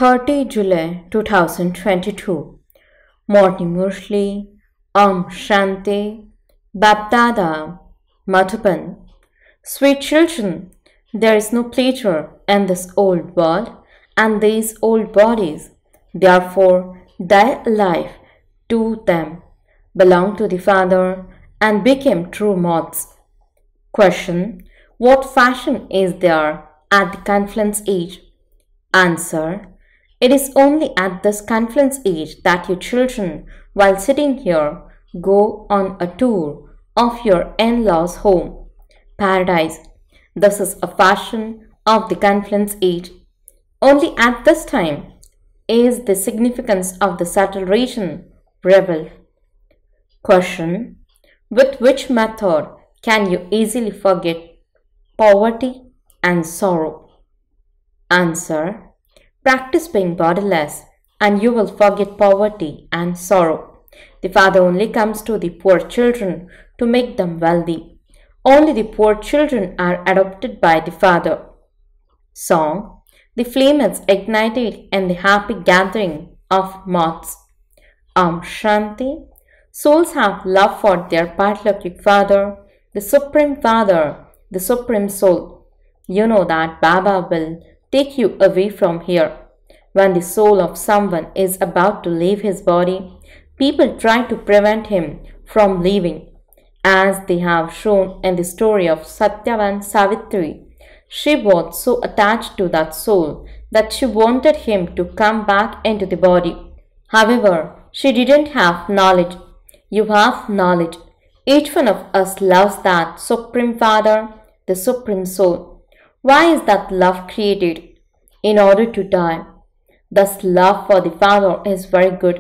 30 July 2022. Morning Murli, Shanti, BapDada, Madhuban. Sweet children, there is no pleasure in this old world and these old bodies. Therefore, thy life to them belong to the Father and became true moths. Question: what fashion is there at the confluence age? Answer: it is only at this confluence age that you children, while sitting here, go on a tour of your in-laws' home, paradise. This is a fashion of the confluence age. Only at this time is the significance of the subtle region revealed. Question: with which method can you easily forget poverty and sorrow? Answer: practice being bodiless and you will forget poverty and sorrow. The Father only comes to the poor children to make them wealthy. Only the poor children are adopted by the Father. Song: the flame is ignited in the happy gathering of moths. Shanti. Souls have love for their Paralokik Father, the Supreme Father, the Supreme Soul. You know that Baba will take you away from here. When the soul of someone is about to leave his body, people try to prevent him from leaving. As they have shown in the story of Satyavan Savitri, she was so attached to that soul that she wanted him to come back into the body. However, she didn't have knowledge. You have knowledge. Each one of us loves that Supreme Father, the Supreme Soul. Why is that love created? In order to die. Thus, love for the Father is very good.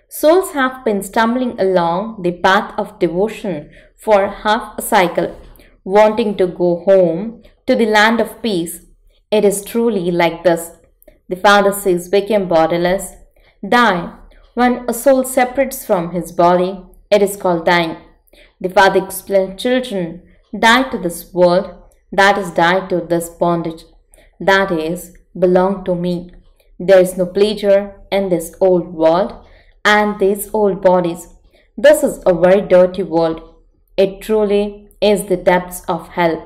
Souls have been stumbling along the path of devotion for half a cycle, wanting to go home to the land of peace. It is truly like this. The Father says, become bodiless, die. When a soul separates from his body, it is called dying. The Father explains, children, die to this world, that is, die to this bondage, that is, belong to me. There is no pleasure in this old world and these old bodies. This is a very dirty world. It truly is the depths of hell.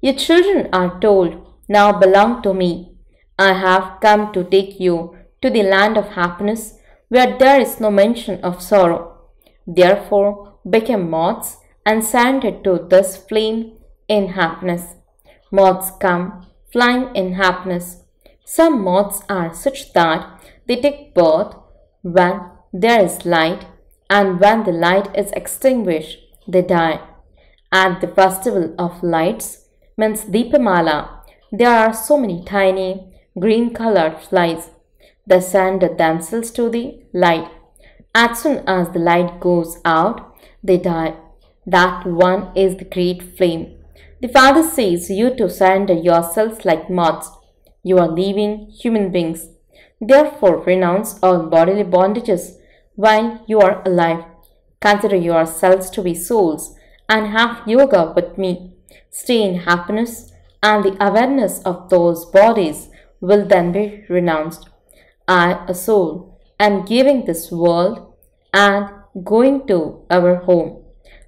Your children are told, now belong to me. I have come to take you to the land of happiness where there is no mention of sorrow. Therefore, become moths and surrender to this flame in happiness. Moths come flying in happiness. Some moths are such that they take birth when there is light, and when the light is extinguished, they die. At the festival of lights, means Deepamala, there are so many tiny green-colored flies. They surrender themselves to the light. As soon as the light goes out, they die. That one is the great flame. The Father says you to surrender yourselves like moths. You are living human beings. Therefore, renounce all bodily bondages while you are alive. Consider yourselves to be souls and have yoga with me. Stay in happiness, and the awareness of those bodies will then be renounced. I, a soul, am giving this world and going to our home.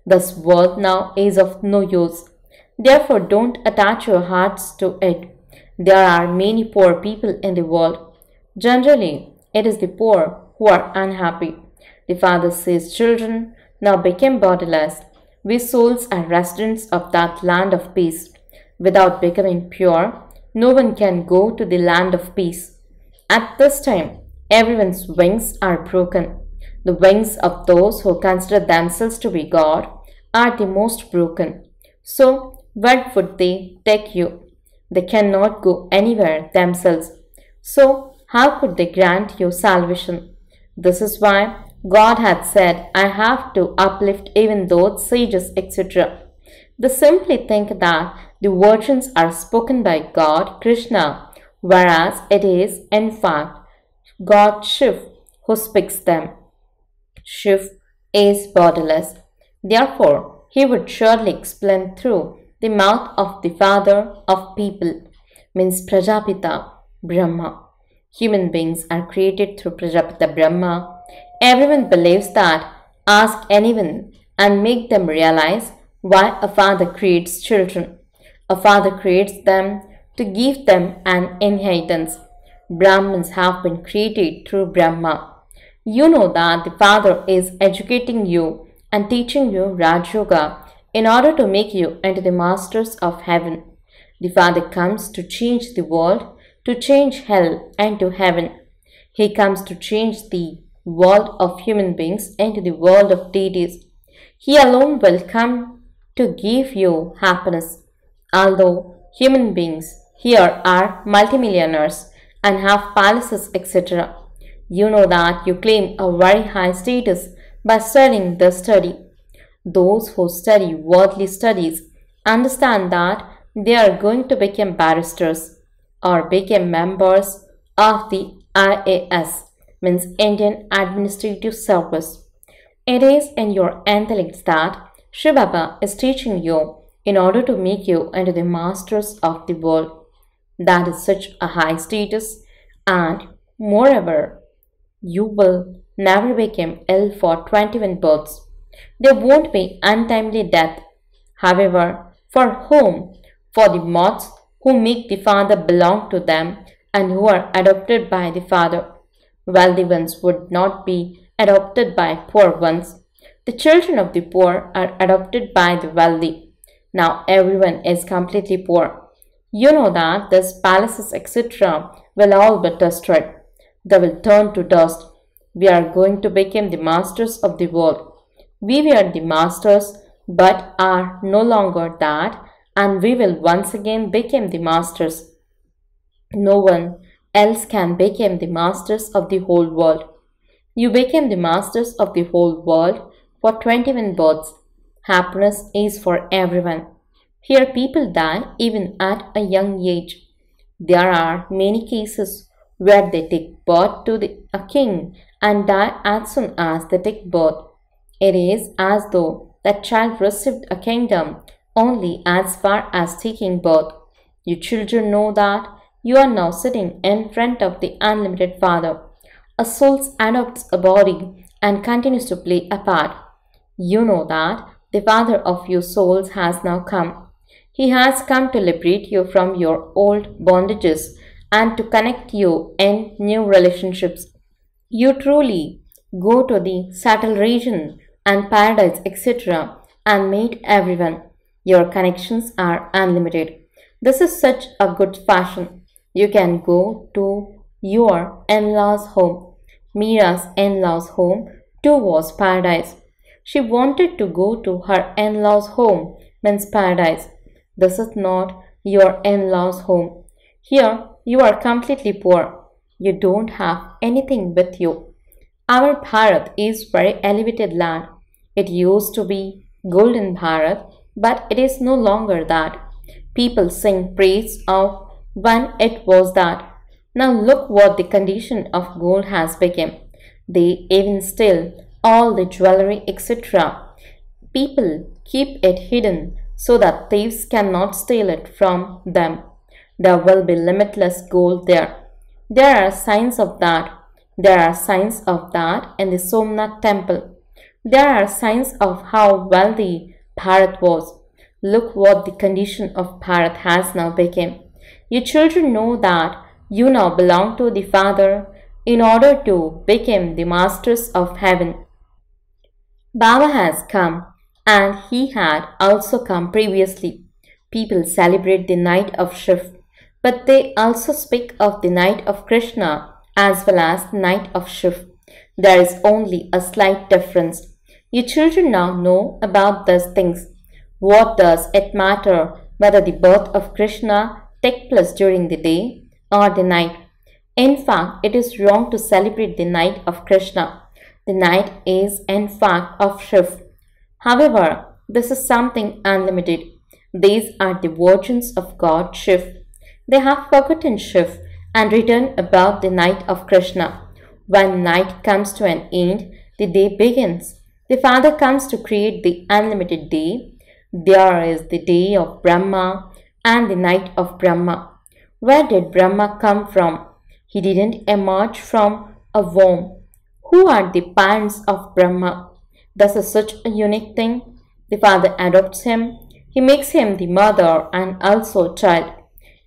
This world now is of no use. Therefore, don't attach your hearts to it. There are many poor people in the world. Generally, it is the poor who are unhappy. The Father says, children, now become bodiless. We souls are residents of that land of peace. Without becoming pure, no one can go to the land of peace. At this time, everyone's wings are broken. The wings of those who consider themselves to be God are the most broken. So, where would they take you? They cannot go anywhere themselves. So, how could they grant you salvation? This is why God had said, I have to uplift even those sages, etc. They simply think that the virgins are spoken by God, Krishna, whereas it is, in fact, God Shiv who speaks them. Shiv is bodiless. Therefore, he would surely explain through the mouth of the Father of people, means Prajapita, Brahma. Human beings are created through Prajapati Brahma. Everyone believes that. Ask anyone and make them realize why a father creates children. A father creates them to give them an inheritance. Brahmins have been created through Brahma. You know that the father is educating you and teaching you Raj Yoga in order to make you into the masters of heaven. The father comes to change the world, to change hell into heaven. He comes to change the world of human beings into the world of deities. He alone will come to give you happiness. Although human beings here are multimillionaires and have palaces, etc., you know that you claim a very high status by studying this study. Those who study worldly studies understand that they are going to become barristers or become members of the IAS, means Indian Administrative Service. It is in your intellect that shivbaba is teaching you in order to make you into the masters of the world. That is such a high status, and moreover, you will never become ill for 21 births. There won't be untimely death. However, for whom? For the moths who make the father belong to them and who are adopted by the father. Wealthy ones would not be adopted by poor ones. The children of the poor are adopted by the wealthy. Now everyone is completely poor. You know that these palaces, etc., will all be destroyed. They will turn to dust. We are going to become the masters of the world. We were the masters but are no longer that, and we will once again become the masters. No one else can become the masters of the whole world. You became the masters of the whole world for 21 births. Happiness is for everyone. Here people die even at a young age. There are many cases where they take birth to a king and die as soon as they take birth. It is as though that child received a kingdom only as far as taking birth. You children know that you are now sitting in front of the unlimited Father. A soul adopts a body and continues to play a part. You know that the Father of your souls has now come. He has come to liberate you from your old bondages and to connect you in new relationships. You truly go to the subtle region and paradise, etc., and meet everyone. Your connections are unlimited. This is such a good fashion. You can go to your in-laws' home. Mira's in-laws' home too was paradise. She wanted to go to her in-laws' home, means paradise. This is not your in-laws' home. Here you are completely poor. You don't have anything with you. Our Bharat is very elevated land. It used to be golden Bharat, but it is no longer that. People sing praise of when it was that. Now look what the condition of gold has become. They even steal all the jewelry, etc. People keep it hidden so that thieves cannot steal it from them. There will be limitless gold there. There are signs of that. There are signs of that in the Somnath temple. There are signs of how wealthy Bharat was. Look what the condition of Bharat has now become. You children know that you now belong to the Father in order to become the masters of heaven. Baba has come, and he had also come previously. People celebrate the night of Shiv, but they also speak of the night of Krishna as well as the night of Shiv. There is only a slight difference. You children now know about these things. What does it matter whether the birth of Krishna takes place during the day or the night? In fact, it is wrong to celebrate the night of Krishna. The night is in fact of Shiv. However, this is something unlimited. These are the virgins of God Shiv. They have forgotten Shiv and returned about the night of Krishna. When night comes to an end, the day begins. The Father comes to create the unlimited day. There is the day of Brahma and the night of Brahma. Where did Brahma come from? He didn't emerge from a womb. Who are the parents of Brahma? This is such a unique thing. The father adopts him. He makes him the mother and also child.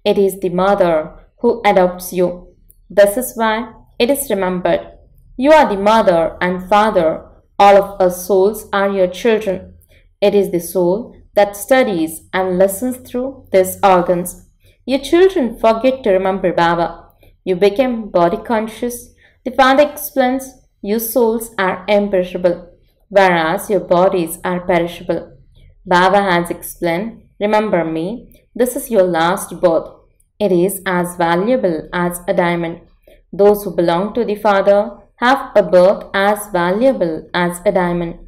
It is the mother who adopts you. This is why it is remembered. You are the mother and father. All of us souls are your children. It is the soul that studies and listens through these organs. Your children forget to remember Baba. You became body conscious. The father explains you souls are imperishable, whereas your bodies are perishable. Baba has explained, remember me, this is your last birth. It is as valuable as a diamond. Those who belong to the Father have a birth as valuable as a diamond.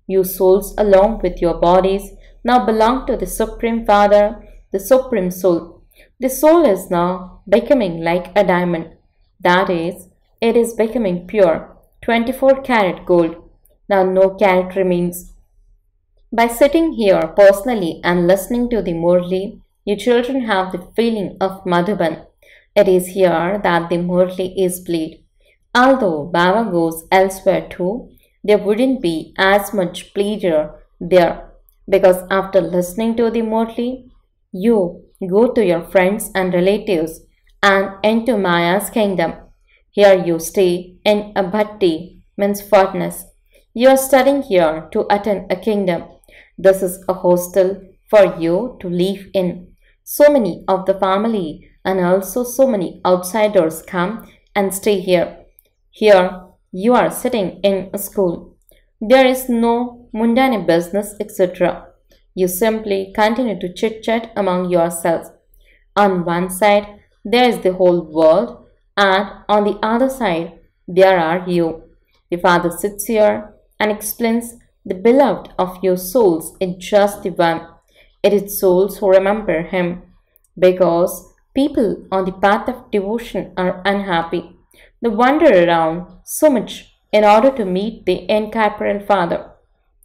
You souls along with your bodies now belong to the Supreme Father, the Supreme Soul. The soul is now becoming like a diamond. That is, it is becoming pure, 24 karat gold. Now no carat remains. By sitting here personally and listening to the Murli, your children have the feeling of Madhuban. It is here that the Murli is played. Although Baba goes elsewhere too, there wouldn't be as much pleasure there, because after listening to the Murli, you go to your friends and relatives and into Maya's kingdom. Here you stay in a bhatti, means furnace. You are studying here to attend a kingdom. This is a hostel for you to live in. So many of the family and also so many outsiders come and stay here. Here you are sitting in a school. There is no mundane business, etc. You simply continue to chit-chat among yourselves. On one side there is the whole world, and on the other side there are you. The Father sits here and explains the beloved of your souls is just the one. It is souls who remember him, because people on the path of devotion are unhappy. They wander around so much in order to meet the incorporeal Father.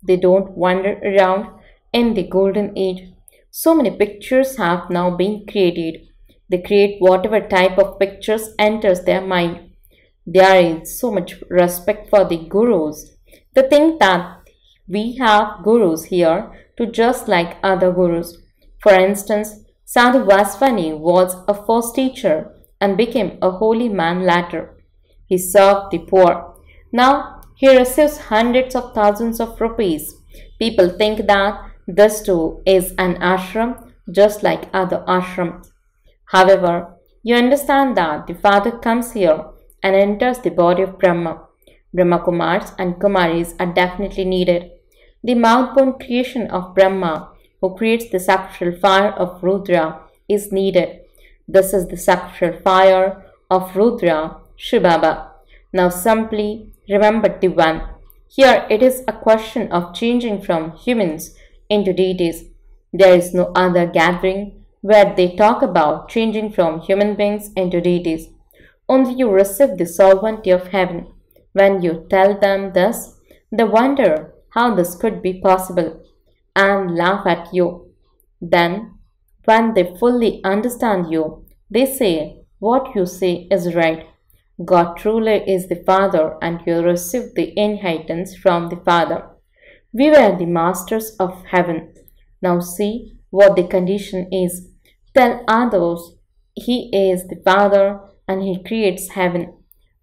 They don't wander around in the golden age. So many pictures have now been created. They create whatever type of pictures enters their mind. There is so much respect for the gurus. They think that we have gurus here to just like other gurus. For instance, Sadhu Vaswani was a first teacher and became a holy man later. He served the poor. Now he receives hundreds of thousands of rupees. People think that this too is an ashram just like other ashrams. However, you understand that the Father comes here and enters the body of Brahma. Brahma Kumaris and Kumaris are definitely needed. The mouth-born creation of Brahma, who creates the sacral fire of Rudra, is needed. This is the sacral fire of Rudra, shivbaba. Now simply remember the one. Here it is a question of changing from humans into deities. There is no other gathering where they talk about changing from human beings into deities. Only you receive the sovereignty of heaven. When you tell them this, they wonder how this could be possible and laugh at you. Then, when they fully understand you, they say what you say is right. God truly is the Father, and you receive the inheritance from the Father. We were the masters of heaven. Now see what the condition is. Tell others He is the Father and He creates heaven.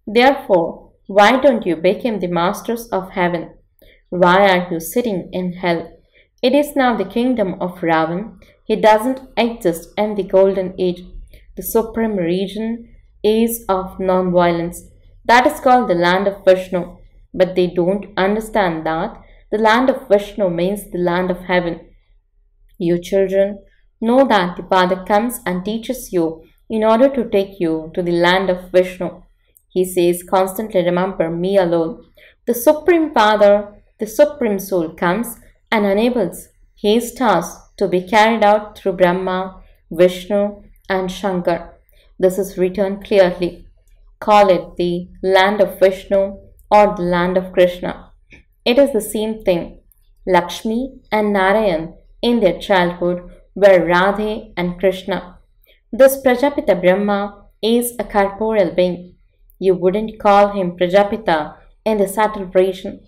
Therefore, why don't you become the masters of heaven? Why are you sitting in hell? It is now the kingdom of Ravan. He doesn't exist in the golden age. The supreme region is of non-violence. That is called the land of Vishnu. But they don't understand that the land of Vishnu means the land of heaven. You children know that the Father comes and teaches you in order to take you to the land of Vishnu. He says constantly remember me alone. The Supreme Father, the Supreme Soul comes and enables his task to be carried out through Brahma, Vishnu and Shankar. This is written clearly. Call it the land of Vishnu or the land of Krishna. It is the same thing. Lakshmi and Narayan in their childhood were Radhe and Krishna. This Prajapita Brahma is a corporeal being. You wouldn't call him Prajapita in the subtle version.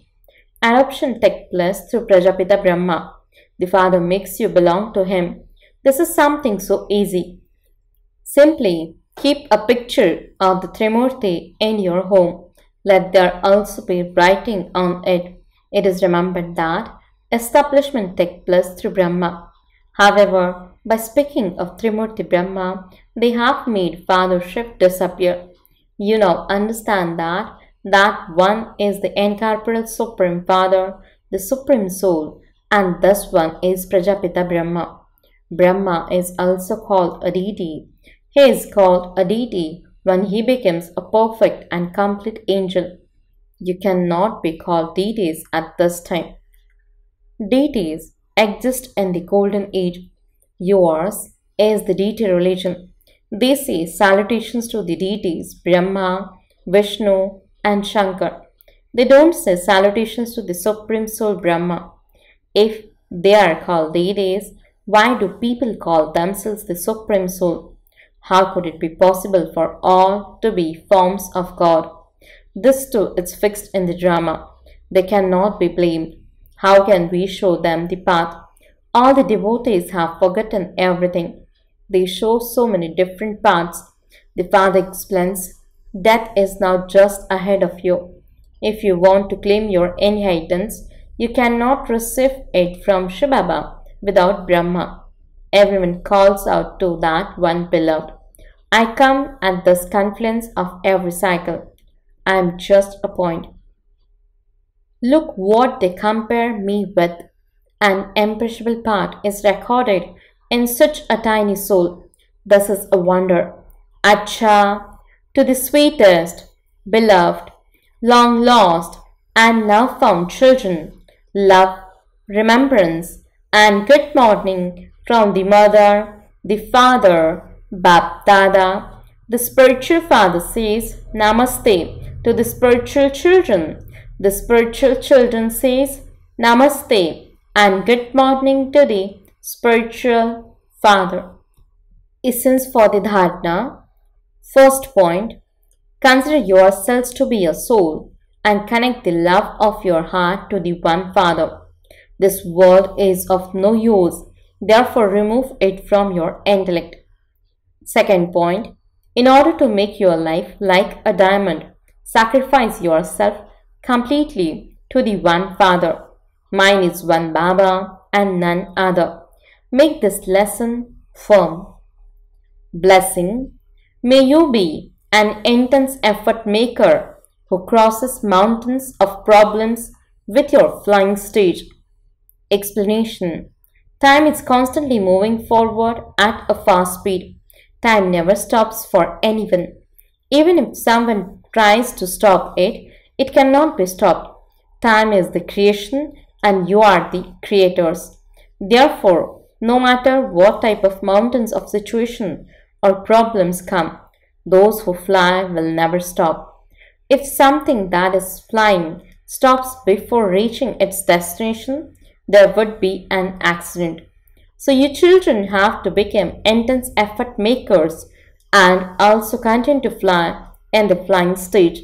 Adoption takes place through Prajapita Brahma. The father makes you belong to him. This is something so easy. Simply keep a picture of the Trimurti in your home. Let there also be writing on it. It is remembered that establishment takes place through Brahma. However, by speaking of Trimurti Brahma, they have made fathership disappear. You now understand that one is the incorporeal Supreme Father, the Supreme Soul, and this one is Prajapita Brahma. Brahma is also called a deity. He is called a deity when he becomes a perfect and complete angel. You cannot be called deities at this time. Deities exist in the golden age. Yours is the deity religion. They say salutations to the deities Brahma, Vishnu, and Shankar. They don't say salutations to the Supreme Soul Brahma. If they are called deities, why do people call themselves the Supreme Soul? How could it be possible for all to be forms of God? This too is fixed in the drama. They cannot be blamed. How can we show them the path? All the devotees have forgotten everything. They show so many different paths. The father explains, death is now just ahead of you. If you want to claim your inheritance, you cannot receive it from shivbaba without Brahma. Everyone calls out to that one beloved. I come at this confluence of every cycle. I am just a point. Look what they compare me with. An imperishable part is recorded in such a tiny soul. This is a wonder. Acha, to the sweetest, beloved, long lost, and now found children, love, remembrance, and good morning from the mother, the father, BapDada. The spiritual father says Namaste to the spiritual children. The spiritual children says Namaste and good morning to the spiritual father. Essence for the dharana. First point, consider yourselves to be a soul and connect the love of your heart to the one Father. This world is of no use, therefore remove it from your intellect. Second point, in order to make your life like a diamond, sacrifice yourself completely to the one Father. Mine is one Baba and none other. Make this lesson firm. Blessing. May you be an intense effort maker who crosses mountains of problems with your flying stage. Explanation. Time is constantly moving forward at a fast speed. Time never stops for anyone. Even if someone tries to stop it, it cannot be stopped. Time is the creation and you are the creators. Therefore, no matter what type of mountains of situation or problems come, those who fly will never stop. If something that is flying stops before reaching its destination, there would be an accident. So you children have to become intense effort makers and also continue to fly in the flying stage.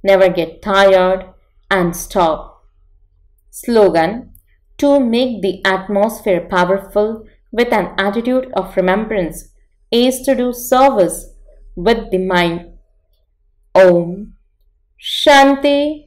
Never get tired and stop. Slogan. To make the atmosphere powerful with an attitude of remembrance is to do service with the mind. Om Shanti